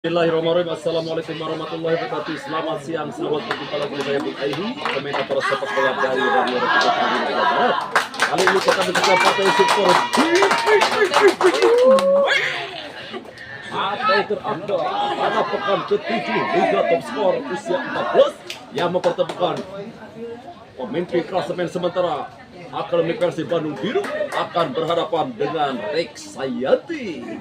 Bismillahirrahmanirrahim. Assalamualaikum warahmatullahi wabarakatuh. Selamat siang, selamat berjumpa lagi dengan saya Bung Aihi, komentator sepak bola dari Radio Republik Indonesia Barat. Kali ini kita bersama partai support partai terakbar pada pekan ke-7 Liga Top Skor usia 14 yang mempertemukan pemimpin klasemen sementara Akademi Persib Bandung Biru akan berhadapan dengan Reksayanti.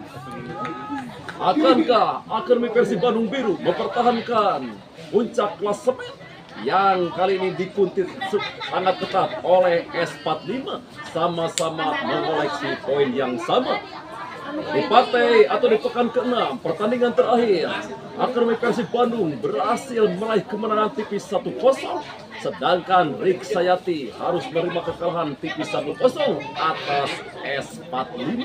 Akankah Akademi Persib Bandung Biru mempertahankan puncak klasemen yang kali ini dikuntit sangat ketat oleh S45, sama-sama mengoleksi poin yang sama? Di partai atau di pekan ke-6 pertandingan terakhir, Akademi Persib Bandung berhasil meraih kemenangan tipis 1-0, sedangkan Reksayanti harus menerima kekalahan tipis 1-0 atas S45.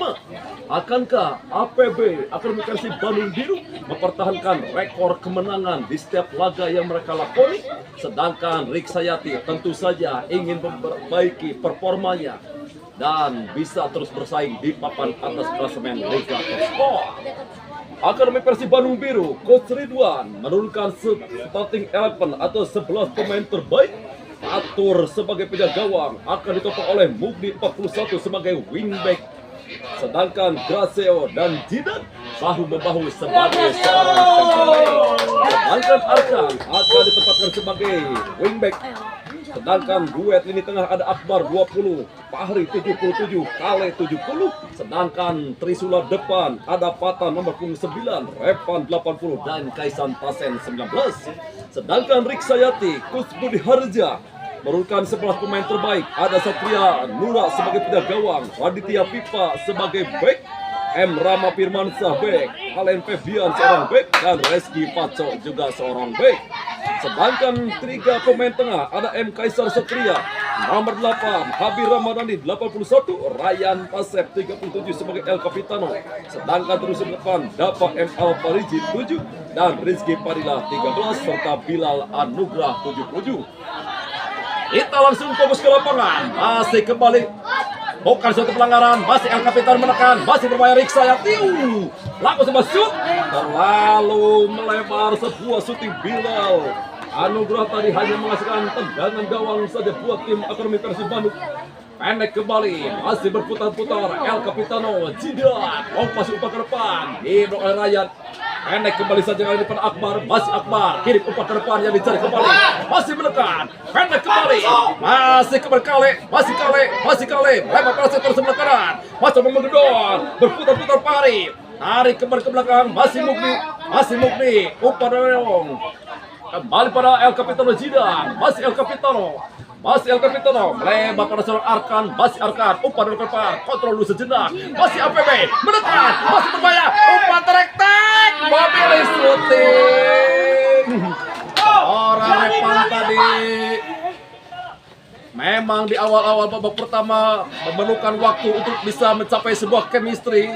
Akankah APB Akademi Persib Bandung Biru mempertahankan rekor kemenangan di setiap laga yang mereka lakoni, sedangkan Reksayanti tentu saja ingin memperbaiki performanya dan bisa terus bersaing di papan atas klasemen Liga Top Skor. Akademi Persib Bandung Biru, Coach Ridwan menurunkan starting 11 atau 11 pemain terbaik. Atur sebagai penjaga gawang akan ditopang oleh Mugni 41 sebagai wingback, sedangkan Graseo dan Jidan bahu-membahu sebagai seorang center back. Sedangkan Arkan akan ditempatkan sebagai wingback. Sedangkan duet lini tengah ada Akbar 20, Fahri 77, Kale 70. Sedangkan Trisula depan ada Patan nomor 9, Revan 80 dan Kaisan Tasen 19. Sedangkan Reksayanti, Coach Budi Harja menurunkan 11 pemain terbaik. Ada Satria Nura sebagai penjaga gawang, Raditya Pipa sebagai back, M. Rama Firmansyah back, Alen Febian seorang back, dan Reski Paco juga seorang back. Sedangkan 3 pemain tengah ada M. Kaisar Satria nomor 8, Habib Ramadhani 81, Ryan Pasep 37 sebagai El Capitano. Sedangkan terus di depan Dapa M. Alfariji 7 dan Rizky Padilla 13 serta Bilal Anugrah 77. Kita langsung fokus ke lapangan. Masih kembali, bukan suatu pelanggaran. Masih El Capitan menekan, masih berbahaya Reksayanti. Langsung sebuah shoot, terlalu melebar sebuah shooting Bilal Anugrah tadi hanya menghasilkan tendangan gawang saja buat tim Akademi Persib Bandung. Pendek kembali, masih berputar-putar El Capitano, Jidan, lompat umpan ke depan, diblok oleh Ryan. Pendek kembali saja kali depan Akbar, masih Akbar, kirim umpan ke depan yang dicari kembali, masih menekan, pendek kembali, masih kembali Kale, masih Kale, lempar pada sektor sebelah kanan, masih menggedor, berputar-putar Pari, tarik kembali ke belakang, masih Mugni, umpan dorong, kembali pada El Capitano Jidan, masih El Capitano, melebar pada seorang Arkan, masih Arkan, umpan dari depan, kontrol dulu sejenak, masih APB, menekan, masih berbahaya, umpan terek-tek, mobil shooting. Orang Revan tadi memang di awal-awal babak pertama memerlukan waktu untuk bisa mencapai sebuah chemistry.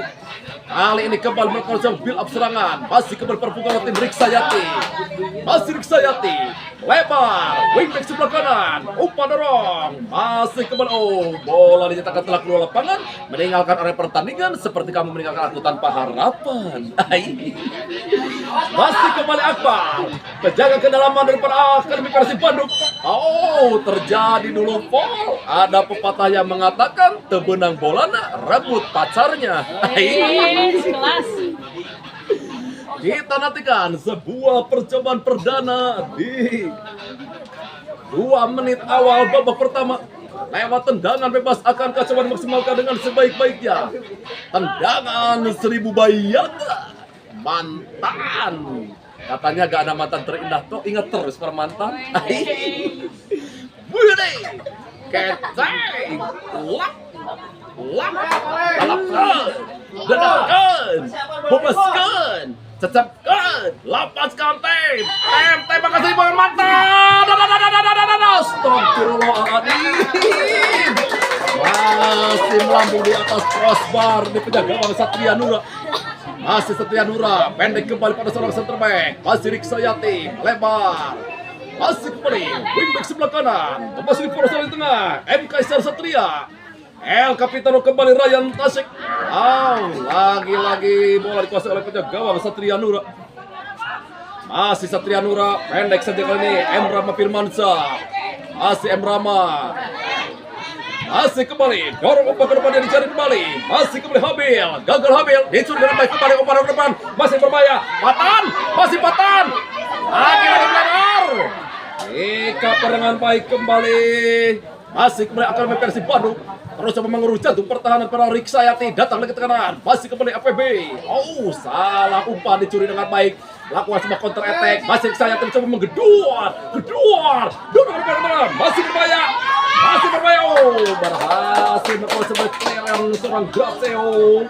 Kali ini kembali melakukan build up serangan, masih kembali perputaran tim Reksayanti, lebar, wingback sebelah kanan, umpan dorong, masih kembali, bola dinyatakan telah keluar lapangan, meninggalkan area pertandingan seperti kamu meninggalkan aku tanpa harapan. Masih kembali Akbar, penjaga kedalaman daripada Akademi Persib Bandung. Terjadi dulu foul. Ada pepatah yang mengatakan tebenang bolana rebut pacarnya. Kelas. Kita nantikan sebuah percobaan perdana di 2 menit awal babak pertama. Lewat tendangan bebas akankah coba dimaksimalkan dengan sebaik-baiknya. Tendangan 1000 bayata. Mantan. Katanya gak ada mantan terindah tuh, ingat terus para mantan. Budi Keceng Dedahkan, bebaskan, cecapkan, lapaskan tembak kasih dengan mantan. Astagfirullahaladzim. Masih melambung di atas crossbar di penjaga gawang Satria Nura. Masih Satria Nura, pendek kembali pada seorang center back. Masih Reksayanti, lebar. Masih kembali, wingback sebelah kanan. Masih di poros di tengah, M. Kaisar Satria. El Capitano kembali Ryan Tasik. Lagi-lagi bola dikuasai oleh penjaga gawang Satria Nura. Masih Satria Nura, pendek saja kali ini. M. Rama Firmansyah. Masih M. Rama. Masih kembali, dorong umpan ke depan yang dicari kembali. Masih kembali Habil, gagal Habil, dicuri dengan baik kembali umpan ke depan. Masih berbahaya, Patan, masih Patan. Lagi melanggar. Ika dengan baik kembali. Masih kembali Akademi Persib Bandung. Terus coba mengurus jantung pertahanan para Riksayati. Datang lagi ke kanan. Masih kembali APB. Oh, salah umpan dicuri dengan baik. Lakukan sebuah counter attack. Masih Riksayati coba menggedor. Dorong ke depan. Masih berbahaya. Oh, berhasil melakukan sebuah clearance seorang Graseo.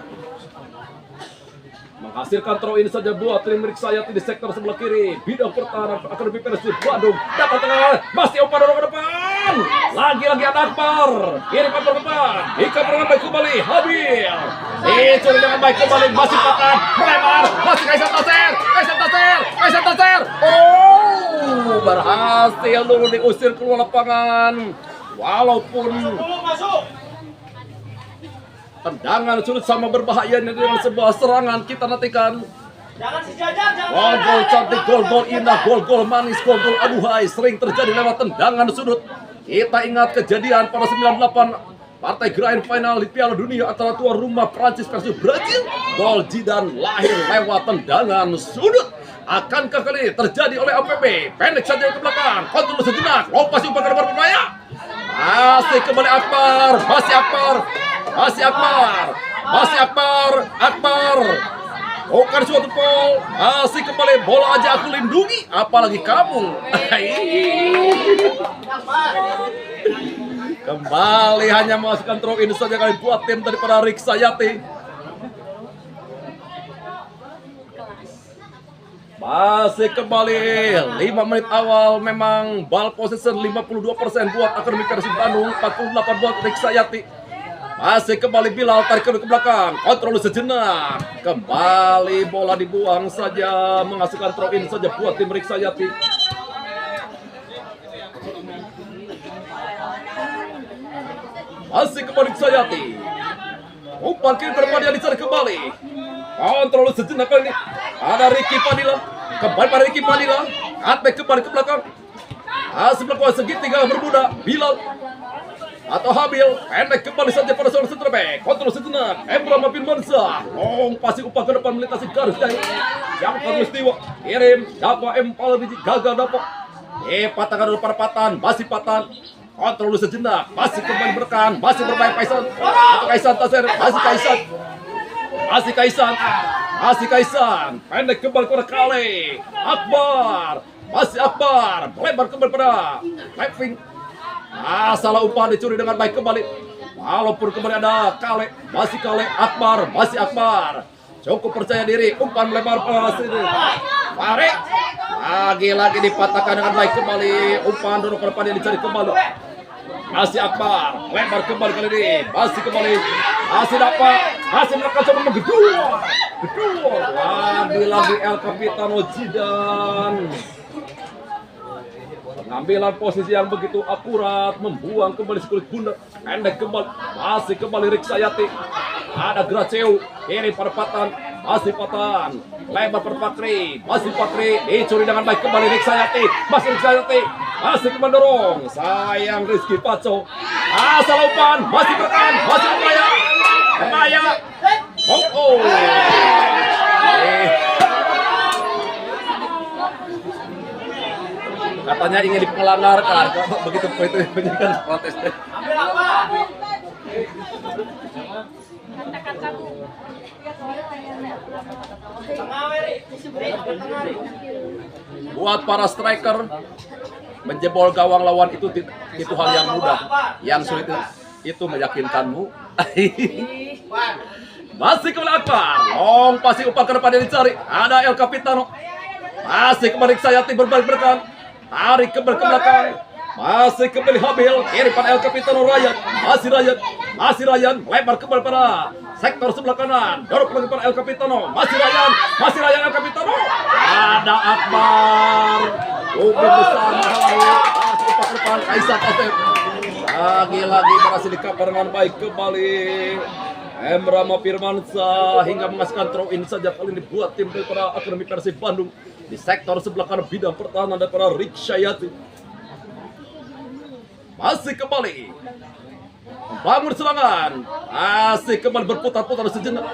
Menghasilkan throw in saja buat tim Riksayati di sektor sebelah kiri. Bidang pertahanan Akademi Persib Bandung. Dapat tengah. Masih umpan dorong ke depan. Lagi-lagi ada Akbar. Kirim ke depan. Ika dengan baik kembali. Habil. Dicuri dengan baik kembali. Masih Patan. Melebar. Masih Kaisar Taser. Oh, berhasil dulu diusir keluar lapangan. Walaupun tendangan sulit sama berbahayanya dengan sebuah serangan, kita nantikan. Jangan sejajar, Gol cantik, gol indah, gol manis, gol aduhai sering terjadi lewat tendangan sudut. Kita ingat kejadian pada 98 partai grand final di Piala Dunia antara tuan rumah Prancis versus Brazil. Gol Zidane lahir lewat tendangan sudut. Akankah kali ini terjadi oleh APB? Pendek saja ke belakang, kontrol sejenak, lompat umpan ke depan berbahaya. Masih kembali Akbar. Bukan suatu gol. Masih kembali, bola aja aku lindungi, apalagi kamu. Kembali hanya memasukkan throw in saja kali buat tim daripada Riksayati. Masih kembali 5 menit awal, memang ball possession 52% buat Akademi Persib Bandung, 48 buat Riksayati. Masih kembali Bilal, tarik ke belakang, kontrol sejenak. Kembali bola dibuang saja, menghasilkan throw in saja buat tim Riksayati. Masih kembali Riksayati. Umpan kiri ke depan yang dicari kembali. Kontrol sejenak kali ini. Ada Ricky Padilla. Kembali pada Ricky Padilla. Attack kembali ke belakang. Masih melakukan segitiga bermuda. Bilal atau Habil. Pendek kembali saja pada seorang center back. Kontrol sejenak. Emrama Firmansyah. Pasti umpan ke depan melintasi garis jauh. Yang peristiwa. Kirim. Dapat empal biji. Gagal dapat. Patahkan dulu pada Patan. Masih Patan. Kontrol sejenak. Masih kembali berkan. Masih bermain Kaisan. Atau Kaisan Taser. Masih Kaisan. Pendek kembali kepada Kale. Akbar. Masih Akbar. Melebar kembali pada Leving. Salah umpan dicuri dengan baik kembali. Walaupun kembali ada Kale. Masih Kale. Akbar. Masih Akbar. Cukup percaya diri. Umpan melebar pada sini. Farid. Lagi-lagi dipatahkan dengan baik kembali. Umpan dorong ke depan yang dicari kembali. Masih Akbar, lebar kembali kali ini, masih kembali, masih dapat, masih melakukan coba menggedor, lagi El Capitano Zidane. Pengambilan posisi yang begitu akurat, membuang kembali sekulit bunda, pendek kembali, masih kembali Riksayati. Ada Graceu, kiri pada Patan, masih Patan, lebar pada Fakri, masih Fakri, dicuri dengan baik kembali Riksayati, masih kembali dorong, sayang Rizky Paco, salah umpan, masih berkan, masih berbahaya, katanya ingin dipelangarkan, begitu penyidikan protes. Buat para striker, menjebol gawang lawan itu hal yang mudah. Yang sulit itu meyakinkanmu. Masih kembali Akbar. Pasti umpan ke depan yang dicari. Ada El Capitano. Masih kembali Riksayati berbalik berkan. Tarik kembali ke belakang. Masih kembali Habil. Kiri pada El Capitano Ryan. Masih Ryan. Lebar kembali pada sektor sebelah kanan. Dorong kembali pada El Capitano. Masih Ryan El Capitano. Ada Akbar. Bersama masuk ke depan Kaisar Taser. Lagi-lagi berhasil dikapar dengan baik kembali. Rama Firmansyah hingga menghasilkan throw in saja kali ini buat tim daripada Akademi Persib Bandung di sektor sebelah kanan bidang pertahanan daripada Rick Syayati. Masih kembali membangun serangan, masih kembali berputar-putar sejenak,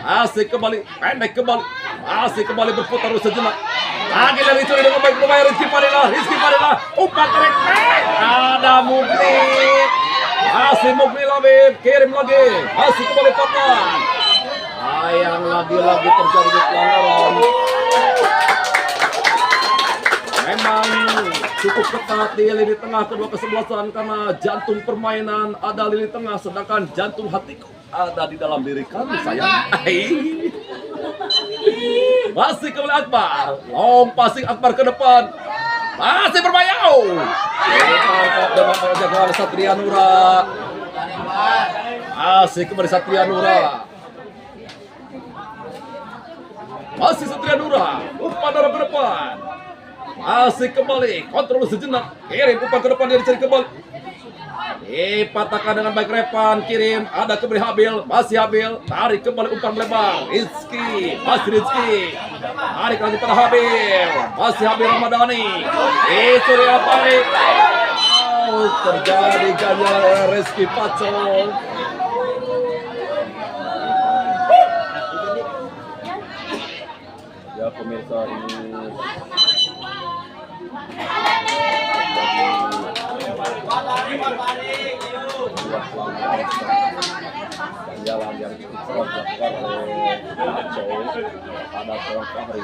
masih kembali pendek kembali, masih kembali berputar sejenak. Lagi dari curi dengan baik lumayan Rizky Padilla, umpan tarik, ada Mugni, masih Mugni Labib, kirim lagi, masih kembali Fatman. Sayang lagi-lagi terjadi pelanggaran. Memang cukup ketat di lini tengah kedua kesebelasan karena jantung permainan ada di lini tengah, sedangkan jantung hatiku ada di dalam diri kami sayang. Masih kembali Akbar, long passing Akbar ke depan, masih berbayau. Dengan penjagaan Satria Nura, masih kembali Satria Nura, masih Satria Nura, umpan dorong ke depan. Masih kembali, kontrol sejenak, kirim umpan ke depan, dia dicari kembali. Dipatahkan dengan baik Repan, kirim, ada kembali Habil, masih Habil, tarik kembali umpan melebar, Rizky, masih Rizky, tarik lagi pada Habil, masih Habil Ramadhani, itu dia tarik. Terjadi ganjal Rizky Pacol. Ya pemirsa, ini jalan yang cukup dilakukan oleh Pacol pada seorang Fahri.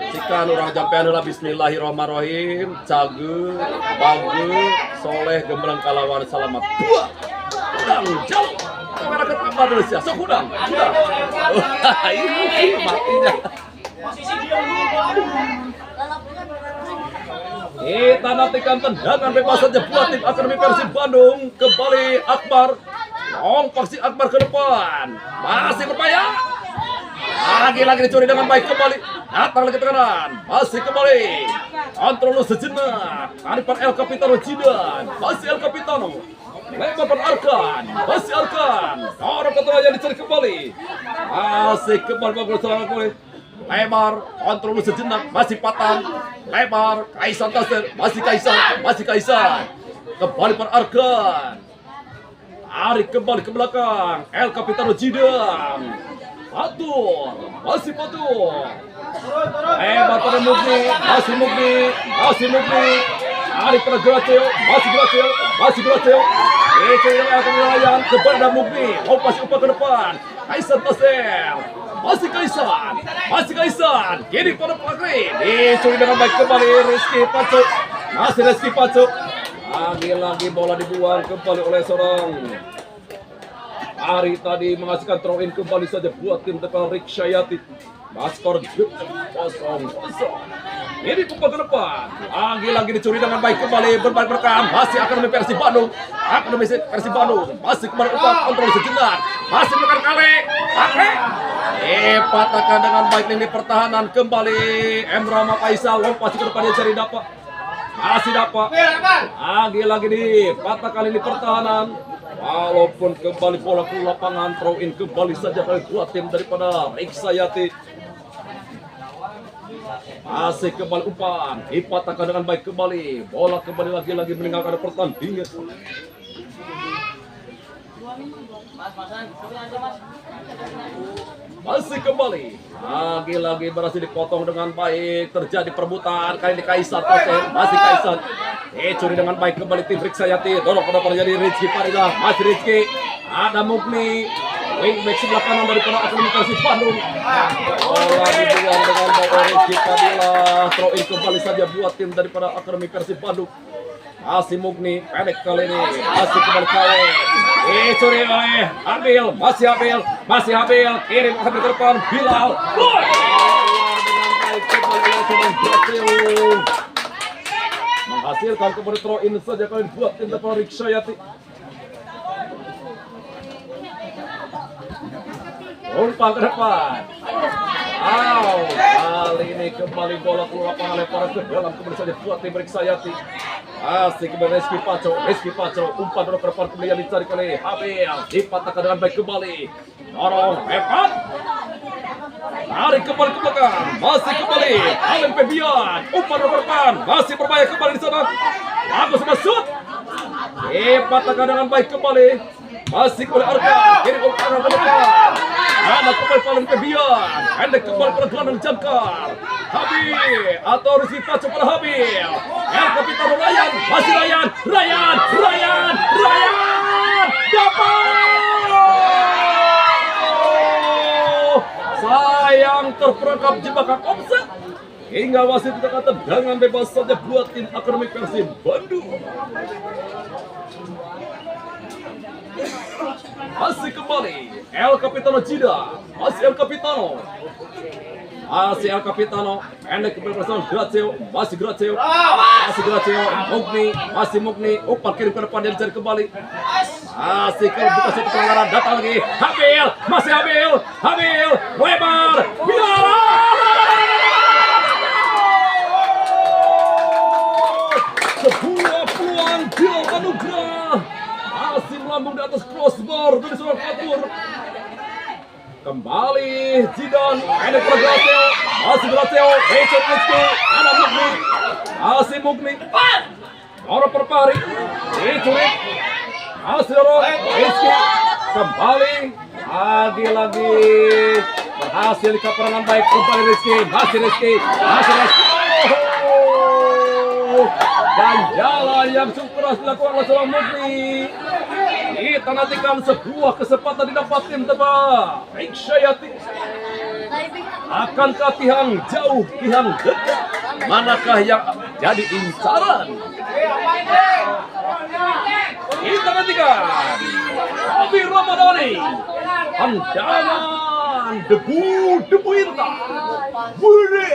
Jika orang jampean adalah bismillahirrahmanirrahim, Cage, Bage, Soleh, Gembrang Kalawan, Salamat. Buah, udang, jauh. Kamera ketambah dulu sih, sok udang. Ini matinya. Kita nantikan tendangan bebas saja buat tim Akademi Persib Bandung. Kembali Akbar, long passing Akbar ke depan, masih berbahaya. Lagi-lagi dicuri dengan baik kembali, datang lagi ke kanan, masih kembali, kontrol sejenak, tarikan El Capitano Jidan, masih El Capitano, lemparan Arkan, masih Arkan, dorong ke tengahnya dicuri kembali, masih kembali bagus serangan kembali, lebar, kontrol sejenak, masih patah, lebar, Kaisar Tasir, masih Kaisar, kembali per Arkan, tarik kembali ke belakang, El Capitano Jidan. Masih Patur. Hebat pada Mugni, masih Mugni. Tarik pada Gracil, masih Gracil. Itu yang akan melayang kepada Mugni. Oh, pasti umpan ke depan. Kaisar Tasir, masih Kaisar. Kini pada Fakri, dicuri dengan baik kembali Rizky Pacu. Masih Rizky Pacu. Lagi bola dibuang kembali oleh seorang Ari tadi menghasilkan throw in kembali saja buat tim depan Rick Syayati. Skor 0-0. Ini umpan ke depan. Lagi dicuri dengan baik kembali berbalik merekam. Masih Akademi Persib Bandung. Masih kembali umpan kontrol sejenak. Masih menekan kali. Patahkan dengan baik lini pertahanan kembali. Rama Faisal lompat ke depan dia cari dapat. Masih dapat. Lagi dipatahkan lini pertahanan. Walaupun kembali bola ke lapangan, throw in kembali saja oleh dua tim daripada Rick Syayati. Masih kembali umpan, dipatahkan dengan baik kembali. Bola kembali lagi meninggalkan pertandingan. Masih kembali, lagi berhasil dipotong dengan baik. Terjadi perebutan kali ini Kaisar Tasir, masih Kaisar. Curi dengan baik kembali tim Rick Syayati. Dorong ke depan jadi Rizky Padilla, masih Rizky. Ada Mugni, wingback sebelah kanan dari Akademi Persib Bandung. Bola dibuang dengan baik Rizky Padilla. Throw in kembali saja buat tim daripada Akademi Persib Bandung. Masih Mugni, pendek kali ini, masih kembali kali. Dicuri oleh Habil, masih Habil, kirim ke depan Bilal. Dengan baik kembali oleh Brazil. Menghasilkan kembali throw in saja kali buat tim depan Rick Syayati. Umpan ke depan. Kali ini kembali bola keluar lapangan lemparan ke dalam kembali saja buat tim Rick Syayati. Asik kembali Rizky Paco, umpan dorong ke depan kemudian dicari kembali Habil, dipatahkan dengan baik kembali. Dorong, hebat. Tarik kembali ke belakang, masih kembali Allen Febian, umpan dorong ke depan, masih berbahaya kembali di sana. Bagus masuk. Dipatahkan dengan baik kembali. Masih kembali Arka, kiri ke depan. Ada kembali Allen Febian, pendek kembali pada gelandang jangkar. Habil atau Rizky Paco pada Habil. El Capitano Ryan, masih Ryan dapat. Sayang terperangkap jebakan offset. Hingga wasit tidak tendangan bebas saja buat tim Akademi Persib Bandung. Masih kembali El Capitano Cida, masih El Capitano, pendek kembali bersama Grazio, masih Grazio, Mugni, umpan kirim ke depan dan dicari kembali. Masih kalau buka satu pelanggaran, datang lagi Habil, masih Habil, lebar, sebuah peluang Bil Anugrah masih melambung di atas crossbar dari seorang Fatur. Kembali Zidane, pendek ke Grazio, masih Grazio, Richard Rizky, ada Mugni, masih Mugni, orang perpari, diculik, masih dorong, Rizky, kembali, lagi, berhasil di kaperangan baik, kembali Rizky, masih Rizky, dan jalan yang cukup keras dilakukan oleh seorang Mugni. Kita nantikan sebuah kesempatan didapat tim tebak Iksyayati. Akankah Tihang jauh, Tihang dekat? Manakah yang jadi incaran? Kita nantikan Abi Ramadhani, tendangan debu intan, Budi,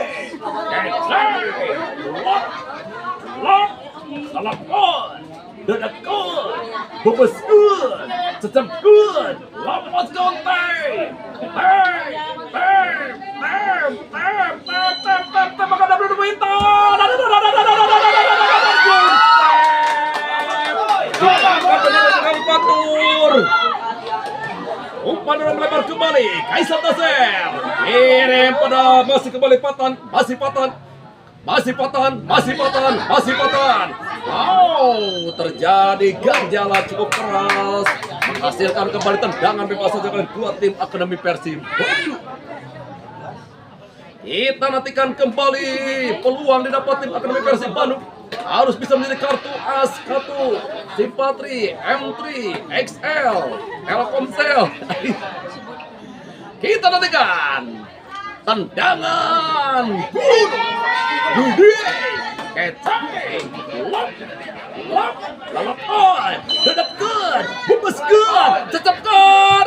salah on, dedak on, bubus good, tetap good, lepas kontai, makan debu intan, Fatur. Umpan dorong melebar kembali, Kaisar Tasir kirim pada masih kembali Patan. Terjadi ganjalan cukup keras, menghasilkan kembali tendangan bebas saja oleh dua tim Akademi Persib Bandung. Kita nantikan kembali peluang didapat tim Akademi Persib Bandung. Harus bisa menjadi kartu as, kartu Simpatri, M3, XL, Telkomsel. Kita nantikan tendangan Budi, Kecai, lalap on, dedak good, bubus good, tetap good.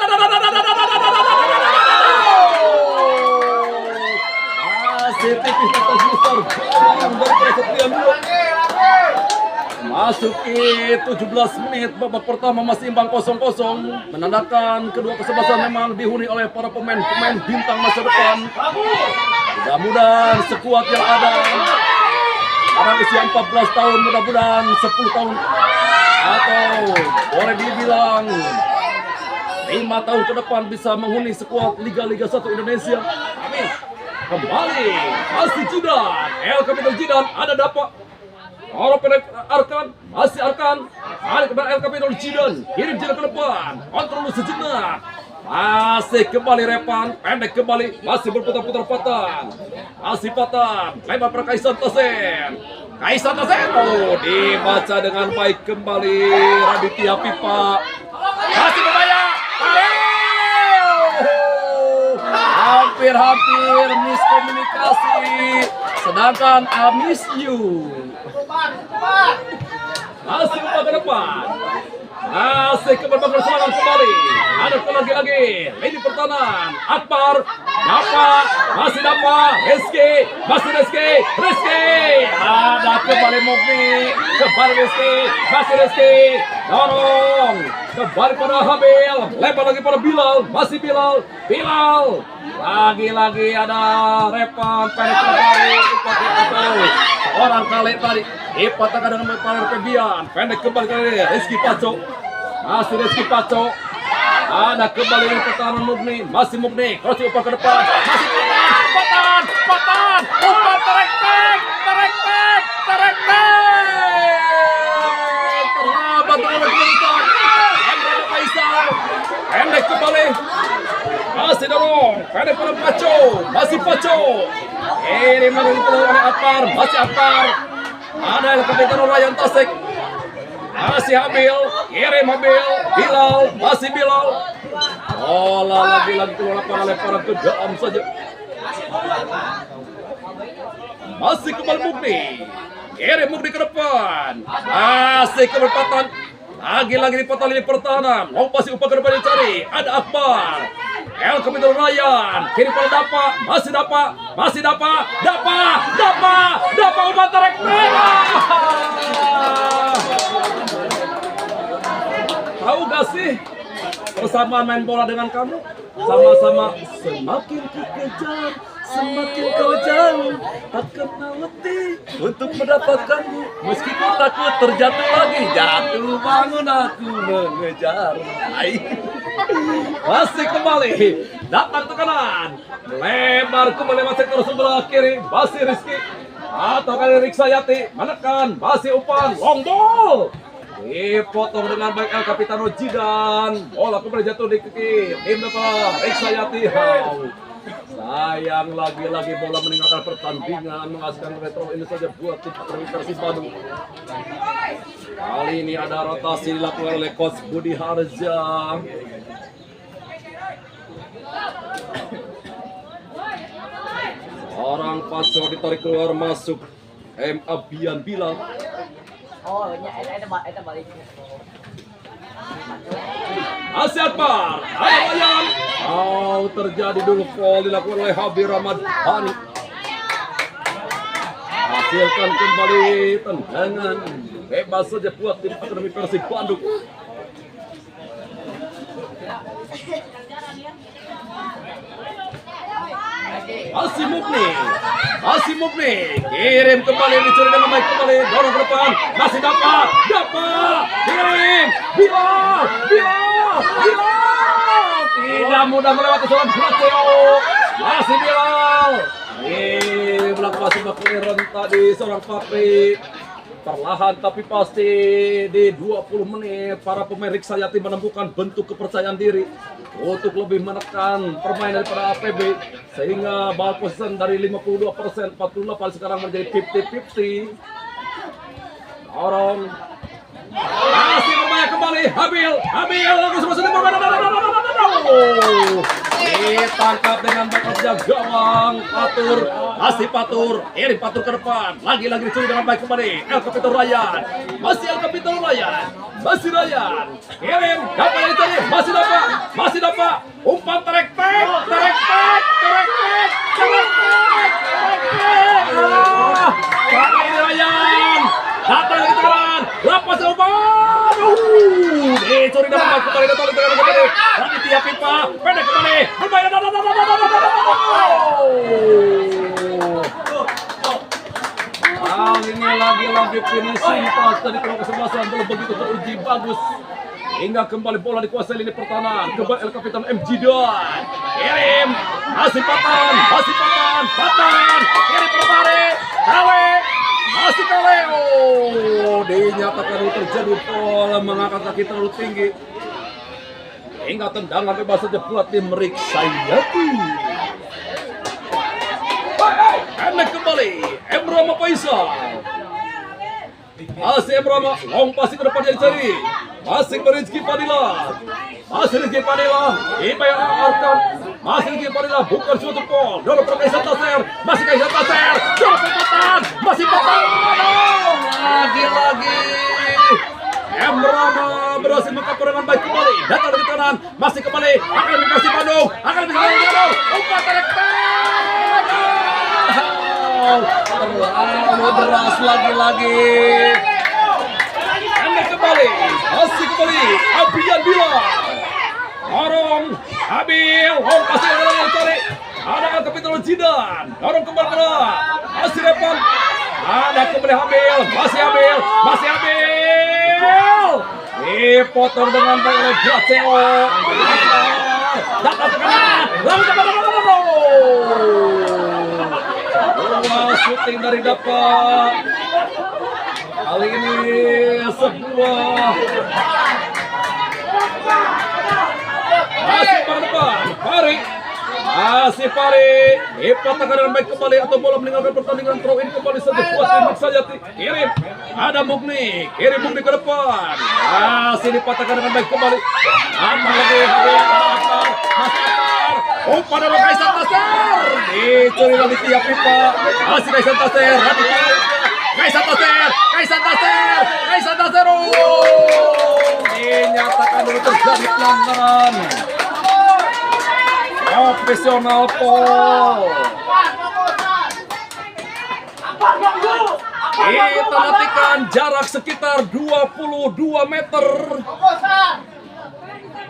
Masih tipis atas besar dari Setrian dulu. Masuki 17 menit, babak pertama masih imbang 0-0, menandakan kedua kesebelasan memang dihuni oleh para pemain bintang masa depan. Mudah-mudahan sekuat yang ada, orang usia 14 tahun, mudah-mudahan 10 tahun atau boleh dibilang 5 tahun ke depan bisa menghuni sekuat Liga 1 Indonesia. Amin. Kembali masih Zidane, El Capitano Zidane, ada dapat orang pendek Arkan, masih Arkan, ada kembali El Capitano Zidane, kirim Zidane ke depan, kontrol sejenak, masih kembali Repan, pendek kembali, masih berputar-putar Patan, masih Patan, lebar pada Kaisar Tasir, dibaca dengan baik kembali Raditya Pipa, masih berbahaya, hampir miskomunikasi, sedangkan I miss you. Masih umpan ke depan, masih kembali serangan kembali, ada lagi lini pertahanan, Akbar, dapat, masih dapat, Rizky, masih Rizky, ada kembali Mukni, kembali Rizky, masih Rizky, dorong, kembali pada Habil, lempar lagi pada Bilal, masih Bilal, lagi-lagi ada Repan, pendek kembali, orang kali tadi, dipatahkan dengan mempalar kebian, pendek kembali kali Rizky Paco, masih Rizky Paco, ada kembali dari pertahanan Mukni, masih Mukni, cross umpan ke depan, masih umpan, umpan terek, terlambat dengan keputusan, Emre Faisal, pendek kembali, masih dorong, pendek pada Paco, masih Paco, ini menurut oleh Apar, masih Apar, ada yang kapten Ryan Tasek. Masih Habil, kirim Habil, Bilal, masih Bilal. Bola lagi-lagi keluar lapangan lemparan ke dalam saja. Masih kembali Mukni, kirim Mukni ke depan. Masih ke perempatan, lagi-lagi di lini pertahanan. Long pasti umpan ke depan dicari, ada Akbar. El Kapiten Ryan, kirim pada Dapa, masih Dapa, umpan terek. Tahu gak sih persamaan main bola dengan kamu? Sama-sama semakin ku kejar, semakin kau jauh, tak kenal letih untuk mendapatkanmu. Meskipun takut terjatuh lagi, jatuh bangun aku mengejar. Masih kembali, datang tekanan, lebar kembali masuk ke sebelah kiri, masih Rizky. Atau kali Riksayati menekan, masih umpan, long ball. Dipotong dengan baik El Capitano Jidan. Bola kembali jatuh di kaki tim depan Riksayati. Sayang lagi-lagi bola meninggalkan pertandingan, menghasilkan retro ini saja buat tim Persib Bandung. Kali ini ada rotasi dilakukan oleh Coach Budi Harja. Orang Paco ditarik keluar masuk M. Abian Bilal. Oh, ada balik. Masih Akbar, ada Wayan. Terjadi dulu foul dilakukan oleh Habib Rahmat Hani. Hasilkan kembali tendangan bebas saja buat tim Akademi Persib Bandung. Masih Mukni, kirim kembali, dicuri dengan baik kembali, dorong ke depan, masih dapat, kirim, Bilal, tidak mudah melewati seorang Plateo, masih Bilal, belakang masih Bakuni renta di seorang Papri. Perlahan tapi pasti di 20 menit para pemain Riksayati menemukan bentuk kepercayaan diri untuk lebih menekan permainan daripada APB, sehingga ball possession dari 52% 48 sekarang menjadi 50-50. Dorong masih bermain kembali Habil langsung masuk ditangkap dengan baik oleh gawang Patur, kirim Patur ke depan, lagi-lagi dicuri dengan baik kembali El Capitano Ryan, masih Ryan, kirim, dapat dicari, masih dapat, umpan terek, Ryan, datang dari tangan, lepas umpan, dicuri dengan baik kembali, Raditya Pipa, pendek kembali, bermain, ini lagi-lagi finishing pas tadi kalau kesebelasan belum begitu teruji bagus, hingga kembali bola dikuasai lini pertahanan. Kembali El Capitano M. Jidan, kirim, masih Patan, kirim berbare, masih Kale. Dinyatakan terjadi pola mengangkat kaki terlalu tinggi, hingga tendangan bebas saja buat tim Riksayati. Pendek kembali, Emrama Faisal. Masih Emrama, long pasti ke depan jadi cari. Masih Rizky Padilla. Ibayang Arkan. Masih Rizky Padilla, bukan suatu pol. Dorong per Kaisar Taser, masih Kaisar Taser. Dorong perempatan, masih Patan. Lagi-lagi Emrama berhasil mengkapur dengan baik kembali. Datang dari kanan, masih kembali. Akan Persib Bandung, umpan tarik. Adu deras lagi-lagi. Anda kembali. Masih kembali. Abian Bila. Dorong. Abil. Oh, masih ada yang cari. Ada Kapiten Jidan. Dorong kembali ke masih depan. Ada kembali Abil. Masih Abil. Masih Abil. Dipotong dengan baik oleh Graceo. Datang ke kanan. Lalu shooting dari dapat. Kali ini sebuah masih pada depan. Fari. Masih Fari. Dipatahkan dengan baik kembali atau bola meninggalkan pertandingan. Throw in kembali saja buat tim Sajati. Kirim. Ada Mugni. Kirim Mugni ke depan. Masih dipatahkan dengan baik kembali. Apa lagi? Masih pada Kaisar Taser. Dicuri lagi tiap pipa. Masih Kaisar Taser. Kaisar Taser. Kaisar Taser. Kaisar Taser. Dinyatakan dulu terjadi pelanggaran. Profesional Pol. Kita matikan jarak sekitar 22 meter.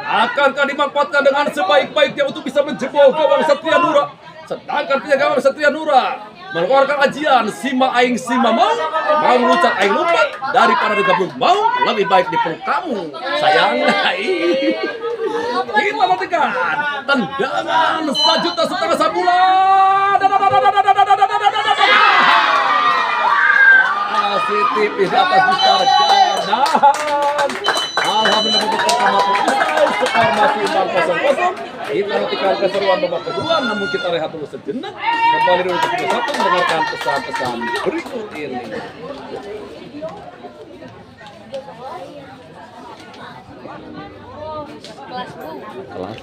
Akankah dimanfaatkan dengan sebaik-baiknya untuk bisa menjebol gawang Satria Nura? Sedangkan penjaga gawang Satria Nura mengeluarkan ajian Sima Aing Sima mau melucat Aing lompat daripada digabung mau lebih baik dipeluk kamu sayang. Kita matikan tendangan 1,5 juta sebulan. Masih tipis di atas besar dan alhamdulillah pertama skor masih 4-0. Kita nantikan keseruan babak kedua, namun kita rehat dulu sejenak. Kembali dulu ke video 1 mendengarkan pesan-pesan berikut ini. Kelas Bu. Kelas.